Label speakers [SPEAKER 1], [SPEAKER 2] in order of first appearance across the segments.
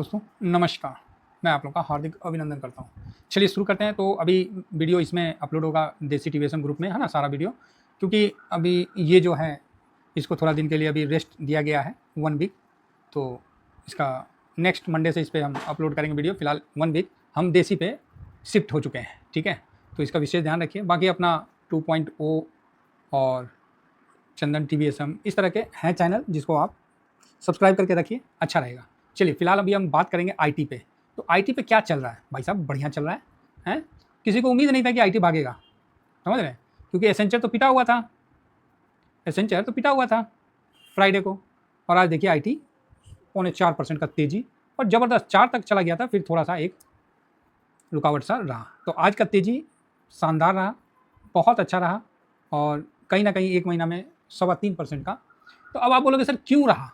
[SPEAKER 1] दोस्तों नमस्कार, मैं आप लोग का हार्दिक अभिनंदन करता हूँ। चलिए शुरू करते हैं। तो अभी वीडियो इसमें अपलोड होगा देसी टीवीएसएम ग्रुप में, है ना, सारा वीडियो, क्योंकि अभी ये जो है इसको थोड़ा दिन के लिए अभी रेस्ट दिया गया है, 1 वीक। तो इसका नेक्स्ट मंडे से इस पर हम अपलोड करेंगे वीडियो। फिलहाल 1 वीक हम देसी पे शिफ्ट हो चुके हैं, ठीक है। तो इसका विशेष ध्यान रखिए। बाकी अपना 2.0 और चंदन टीवीएसएम इस तरह के हैं चैनल, जिसको आप सब्सक्राइब करके रखिए, अच्छा रहेगा। चलिए फिलहाल अभी हम बात करेंगे आईटी पे। तो आईटी पे क्या चल रहा है भाई साहब? बढ़िया चल रहा है, हैं? किसी को उम्मीद नहीं था कि आईटी भागेगा, समझ रहे हैं, क्योंकि एसेंचर तो पिटा हुआ था, एसेंचर तो पिटा हुआ था फ्राइडे को, और आज देखिए आईटी 4.25% का तेजी और ज़बरदस्त 4 तक चला गया था, फिर थोड़ा सा एक रुकावट सा रहा। तो आज का तेजी शानदार रहा, बहुत अच्छा रहा, और कहीं ना कहीं एक महीना में 3.25% का। तो अब आप बोलोगे सर क्यों रहा?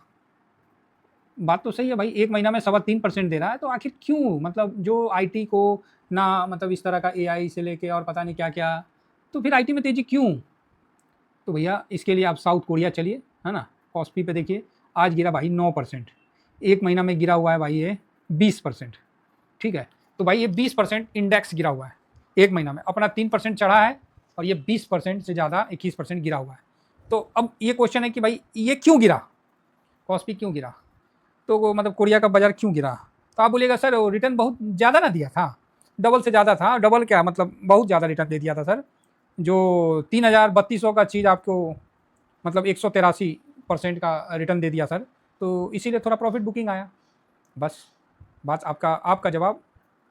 [SPEAKER 1] बात तो सही है भाई, एक महीना में 3.25% दे रहा है, तो आखिर क्यों? मतलब जो आईटी को ना, मतलब इस तरह का एआई से लेके और पता नहीं क्या क्या, तो फिर आईटी में तेजी क्यों? तो भैया इसके लिए आप साउथ कोरिया चलिए, है ना। कॉस्पी पे देखिए, आज गिरा भाई 9%। एक महीना में गिरा हुआ है भाई ये 20%, ठीक है। तो भाई ये 20% इंडेक्स गिरा हुआ है एक महीना में। अपना 3% चढ़ा है और ये 20% से ज़्यादा 21% गिरा हुआ है। तो अब ये क्वेश्चन है कि भाई ये क्यों गिरा, कॉस्पी क्यों गिरा, तो वो मतलब कोरिया का बाजार क्यों गिरा? तो आप बोलिएगा सर रिटर्न बहुत ज़्यादा ना दिया था, डबल से ज़्यादा था। डबल क्या मतलब, बहुत ज़्यादा रिटर्न दे दिया था सर। जो 3,3200 का चीज़ आपको मतलब 183% का रिटर्न दे दिया सर, तो इसीलिए थोड़ा प्रॉफिट बुकिंग आया। बस बात आपका जवाब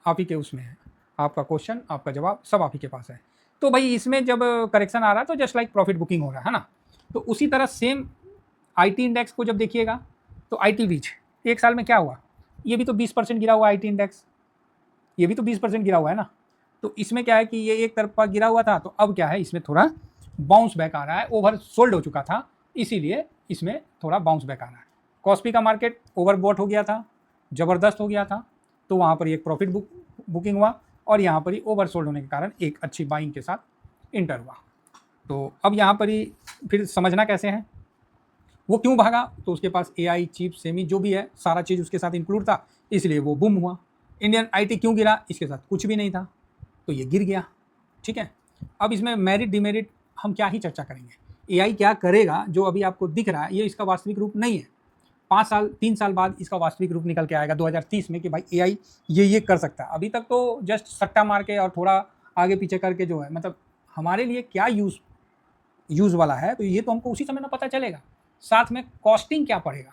[SPEAKER 1] आप ही के उसमें है, आपका क्वेश्चन आपका जवाब सब आप ही के पास है। तो भाई इसमें जब करेक्शन आ रहा है तो जस्ट लाइक प्रॉफिट बुकिंग हो रहा है ना। तो उसी तरह सेम आईटी इंडेक्स को जब देखिएगा, तो आईटी बीच एक साल में क्या हुआ, ये भी तो 20% गिरा हुआ आईटी इंडेक्स, ये भी तो 20% गिरा हुआ है ना। तो इसमें क्या है कि ये एक तरफा गिरा हुआ था, तो अब क्या है, इसमें थोड़ा बाउंस बैक आ रहा है। ओवर सोल्ड हो चुका था, इसीलिए इसमें थोड़ा बाउंस बैक आ रहा है। कॉस्पी का मार्केट ओवरबॉट हो गया था, ज़बरदस्त हो गया था, तो वहाँ पर एक प्रॉफिट बुकिंग हुआ, और यहाँ पर ही ओवर सोल्ड होने के कारण एक अच्छी बाइंग के साथ इंटर हुआ। तो अब यहाँ पर ही फिर समझना कैसे है, वो क्यों भागा, तो उसके पास एआई चिप सेमी जो भी है सारा चीज़ उसके साथ इंक्लूड था, इसलिए वो बूम हुआ। इंडियन आईटी क्यों गिरा, इसके साथ कुछ भी नहीं था, तो ये गिर गया, ठीक है। अब इसमें मेरिट डिमेरिट हम क्या ही चर्चा करेंगे। एआई क्या करेगा जो अभी आपको दिख रहा है, ये इसका वास्तविक रूप नहीं है। 3 साल बाद इसका वास्तविक रूप निकल के आएगा 2030 में, कि भाई एआई ये कर सकता है। अभी तक तो जस्ट सट्टा मार के और थोड़ा आगे पीछे करके जो है, मतलब हमारे लिए क्या यूज़ वाला है, तो ये तो हमको उसी समय ना पता चलेगा। साथ में कॉस्टिंग क्या पड़ेगा,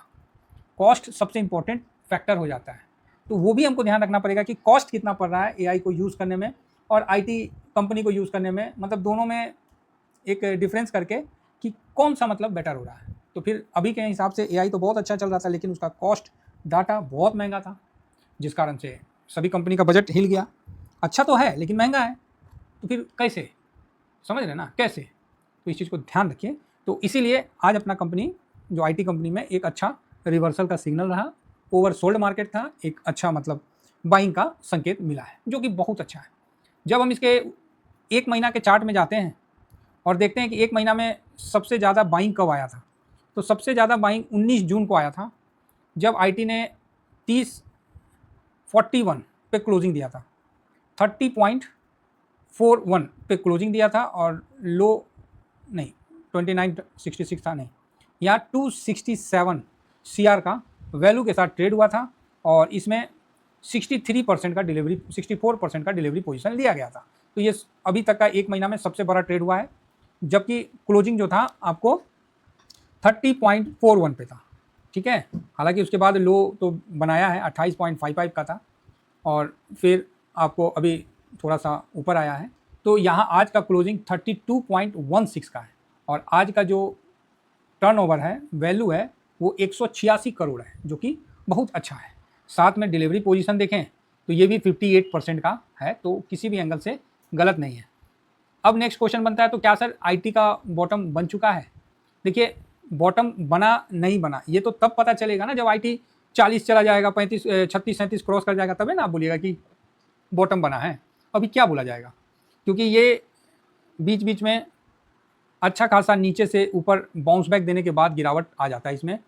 [SPEAKER 1] कॉस्ट सबसे इंपॉर्टेंट फैक्टर हो जाता है, तो वो भी हमको ध्यान रखना पड़ेगा कि कॉस्ट कितना पड़ रहा है एआई को यूज़ करने में और आईटी कंपनी को यूज़ करने में, मतलब दोनों में एक डिफरेंस करके कि कौन सा मतलब बेटर हो रहा है। तो फिर अभी के हिसाब से एआई तो बहुत अच्छा चल रहा था, लेकिन उसका कॉस्ट डाटा बहुत महंगा था, जिस कारण से सभी कंपनी का बजट हिल गया। अच्छा तो है लेकिन महंगा है, तो फिर कैसे, समझ रहे ना कैसे? तो इस चीज़ को ध्यान रखिए। तो इसीलिए आज अपना कंपनी जो आईटी कंपनी में एक अच्छा रिवर्सल का सिग्नल रहा, ओवर सोल्ड मार्केट था, एक अच्छा मतलब बाइंग का संकेत मिला है, जो कि बहुत अच्छा है। जब हम इसके एक महीना के चार्ट में जाते हैं और देखते हैं कि एक महीना में सबसे ज़्यादा बाइंग कब आया था, तो सबसे ज़्यादा बाइंग 19 जून को आया था, जब आईटी ने 30.41 पे क्लोजिंग दिया था, 30.41 पे क्लोजिंग दिया था, और लो नहीं 2966 था, नहीं, यहाँ 267 CR का वैल्यू के साथ ट्रेड हुआ था, और इसमें 63% का डिलीवरी 64% का डिलीवरी पोजीशन लिया गया था। तो ये अभी तक का एक महीना में सबसे बड़ा ट्रेड हुआ है, जबकि क्लोजिंग जो था आपको 30.41 पे था, ठीक है। हालांकि उसके बाद लो तो बनाया है 28.55 का था, और फिर आपको अभी थोड़ा सा ऊपर आया है। तो यहाँ आज का क्लोजिंग 32.16 का है, और आज का जो टर्नओवर है, वैल्यू है, वो 186 करोड़ है, जो कि बहुत अच्छा है। साथ में डिलीवरी पोजीशन देखें तो ये भी 58% का है, तो किसी भी एंगल से गलत नहीं है। अब नेक्स्ट क्वेश्चन बनता है, तो क्या सर आईटी का बॉटम बन चुका है? देखिए बॉटम बना नहीं बना ये तो तब पता चलेगा ना, जब आईटी 40 चला जाएगा, 35 36 37 क्रॉस कर जाएगा, तभी ना आप बोलिएगा कि बॉटम बना है। अभी क्या बोला जाएगा, क्योंकि ये बीच बीच में अच्छा खासा नीचे से ऊपर बाउंस बैक देने के बाद गिरावट आ जाता है इसमें।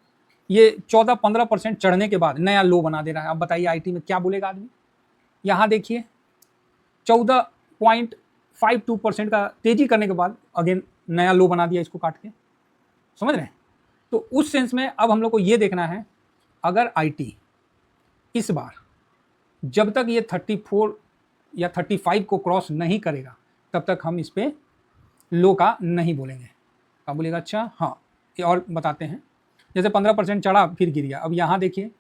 [SPEAKER 1] ये 14-15% चढ़ने के बाद नया लो बना दे रहा है। अब बताइए आईटी में क्या बोलेगा आदमी। यहाँ देखिए 14.52% का तेजी करने के बाद अगेन नया लो बना दिया इसको काट के, समझ रहे हैं। तो उस सेंस में अब हम लोग को ये देखना है, अगर आईटी इस बार जब तक ये 34 या 35 को क्रॉस नहीं करेगा तब तक हम इस पे लो का नहीं बोलेंगे। क्या बोलेगा? अच्छा हाँ, ये और बताते हैं। जैसे 15% चढ़ा फिर गिर गया। अब यहाँ देखिए,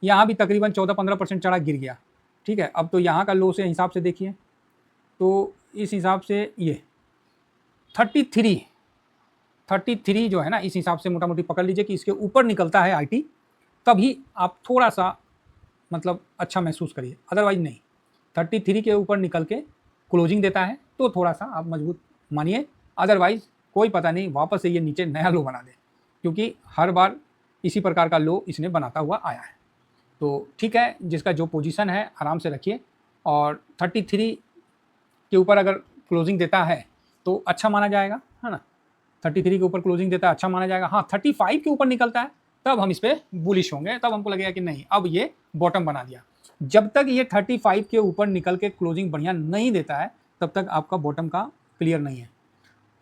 [SPEAKER 1] यहाँ भी तकरीबन 14-15% चढ़ा गिर गया, ठीक है। अब तो यहाँ का लो से हिसाब से देखिए, तो इस हिसाब से ये 33 जो है ना, इस हिसाब से मोटा मोटी पकड़ लीजिए कि इसके ऊपर निकलता है आईटी, तभी आप थोड़ा सा मतलब अच्छा महसूस करिए, अदरवाइज नहीं। 33 के ऊपर निकल के क्लोजिंग देता है तो थोड़ा सा आप मजबूत मानिए, अदरवाइज कोई पता नहीं वापस से ये नीचे नया लो बना दे, क्योंकि हर बार इसी प्रकार का लो इसने बनाता हुआ आया है। तो ठीक है, जिसका जो पोजीशन है आराम से रखिए, और 33 के ऊपर अगर क्लोजिंग देता है तो अच्छा माना जाएगा, है ना। 33 के ऊपर क्लोजिंग देता है अच्छा माना जाएगा। हाँ, 35 के ऊपर निकलता है तब हम इस पर बुलिश होंगे, तब हमको लगेगा कि नहीं अब ये बॉटम बना दिया। जब तक ये 35 के ऊपर निकल के क्लोजिंग बढ़िया नहीं देता है तब तक आपका बॉटम का क्लियर नहीं है।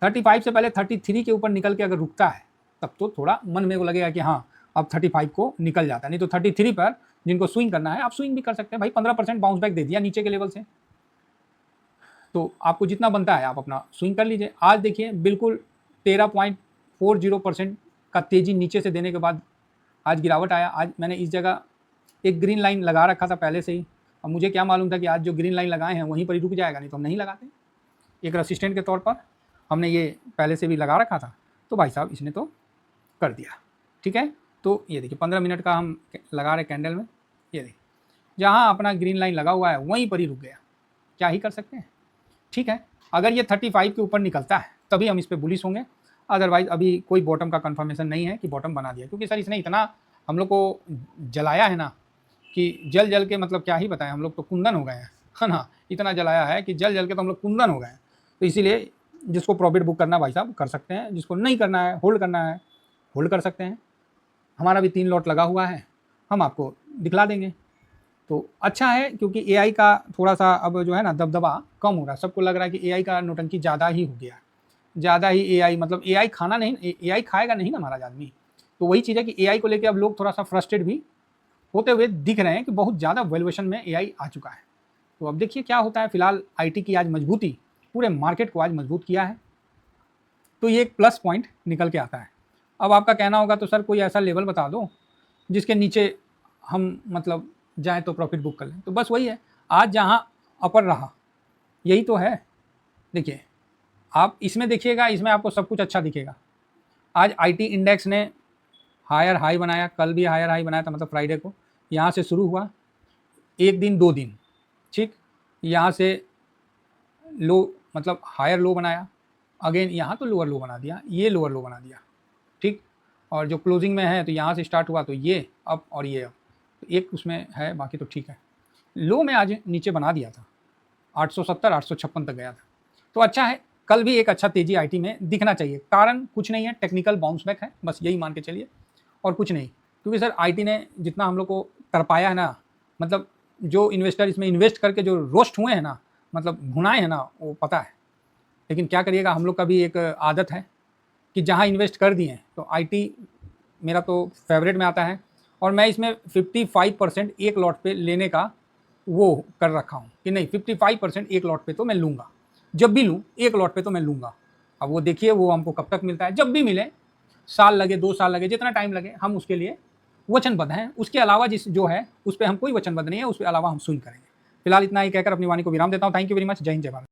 [SPEAKER 1] 35 से पहले 33 के ऊपर निकल के अगर रुकता है तब तो थोड़ा मन में को लगेगा कि हाँ अब 35 को निकल जाता है। नहीं तो 33 पर जिनको स्विंग करना है आप स्विंग भी कर सकते हैं भाई। 15% बाउंस बैक दे दिया नीचे के लेवल से, तो आपको जितना बनता है आप अपना स्विंग कर लीजिए। आज देखिए बिल्कुल 13.40% का तेजी नीचे से देने के बाद आज गिरावट आया। आज मैंने इस जगह एक ग्रीन लाइन लगा रखा था पहले से ही, और मुझे क्या मालूम था कि आज जो ग्रीन लाइन लगाए हैं वहीं पर ही रुक जाएगा, नहीं तो हम नहीं लगाते। एक रेसिस्टेंट के तौर पर हमने ये पहले से भी लगा रखा था, तो भाई साहब इसने तो कर दिया, ठीक है। तो ये देखिए 15 मिनट का हम लगा रहे कैंडल में, ये देखिए जहाँ अपना ग्रीन लाइन लगा हुआ है वहीं पर ही रुक गया, क्या ही कर सकते हैं, ठीक है। अगर ये 35 के ऊपर निकलता है तभी हम इस पर बुलिश होंगे, अदरवाइज अभी कोई बॉटम का कंफर्मेशन नहीं है कि बॉटम बना दिया, क्योंकि सर इसने इतना हम लोग को जलाया है ना कि जल जल के मतलब क्या ही बताएं, हम लोग तो कुंदन हो गए हैं, है ना। इतना जलाया है कि जल जल के तो हम लोग कुंदन हो गए हैं। तो इसीलिए जिसको प्रॉफिट बुक करना भाई साहब कर सकते हैं, जिसको नहीं करना है होल्ड करना है होल्ड कर सकते हैं। हमारा भी 3 लॉट लगा हुआ है, हम आपको दिखला देंगे। तो अच्छा है, क्योंकि एआई का थोड़ा सा अब जो है ना दबदबा कम हो रहा है। सबको लग रहा है कि एआई का नौटंकी ज़्यादा ही हो गया, ज़्यादा ही एआई मतलब एआई खाना नहीं, एआई खाएगा नहीं ना महाराज आदमी। तो वही चीज़ है कि एआई को लेकर अब लोग थोड़ा सा फ्रस्ट्रेट भी होते हुए दिख रहे हैं कि बहुत ज़्यादा वैल्यूएशन में एआई आ चुका है। तो अब देखिए क्या होता है। फिलहाल आईटी की आज मजबूती पूरे मार्केट को आज मजबूत किया है, तो ये एक प्लस पॉइंट निकल के आता है। अब आपका कहना होगा तो सर कोई ऐसा लेवल बता दो जिसके नीचे हम मतलब जाए तो प्रॉफिट बुक कर लें। तो बस वही है, आज जहाँ अपर रहा यही तो है। देखिए आप इसमें देखिएगा, इसमें आपको सब कुछ अच्छा दिखेगा। आज आईटी इंडेक्स ने हायर हाई बनाया, कल भी हायर हाई बनाया था, मतलब फ्राइडे को यहाँ से शुरू हुआ, एक दिन 2 दिन ठीक, यहाँ से लो मतलब हायर लो बनाया, अगेन यहाँ तो लोअर लो बना दिया, ये लोअर लो बना दिया, ठीक। और जो क्लोजिंग में है तो यहाँ से स्टार्ट हुआ तो ये अप और ये अप, तो एक उसमें है, बाकी तो ठीक है। लो में आज नीचे बना दिया था, 870-856 तक गया था, तो अच्छा है। कल भी एक अच्छा तेजी आईटी में दिखना चाहिए, कारण कुछ नहीं है, टेक्निकल बाउंस बैक है, बस यही मान के चलिए और कुछ नहीं। क्योंकि सर आईटी ने जितना हम लोग को तरपाया है ना, मतलब जो इन्वेस्टर इसमें इन्वेस्ट करके जो रोस्ट हुए हैं ना, मतलब भुनाए हैं ना, वो पता है। लेकिन क्या करिएगा, हम लोग का भी एक आदत है कि जहाँ इन्वेस्ट कर दिए तो आईटी मेरा तो फेवरेट में आता है, और मैं इसमें 55% एक लॉट पे लेने का वो कर रखा हूँ कि नहीं 55% एक लॉट पे तो मैं लूँगा, जब भी लूँ एक लॉट पे तो मैं लूँगा। अब वो देखिए वो हमको कब तक मिलता है, जब भी मिले, साल लगे 2 साल लगे, जितना टाइम लगे, हम उसके लिए वचनबद्ध हैं। उसके अलावा जिस जो है उस पर हम कोई वचनबद्ध नहीं है, उस पर अलावा हम स्विंग करेंगे। फिलहाल इतना ही कहकर अपनी वाणी को विराम देता हूँ। Thank you very much. जय हिंद, जय भारत।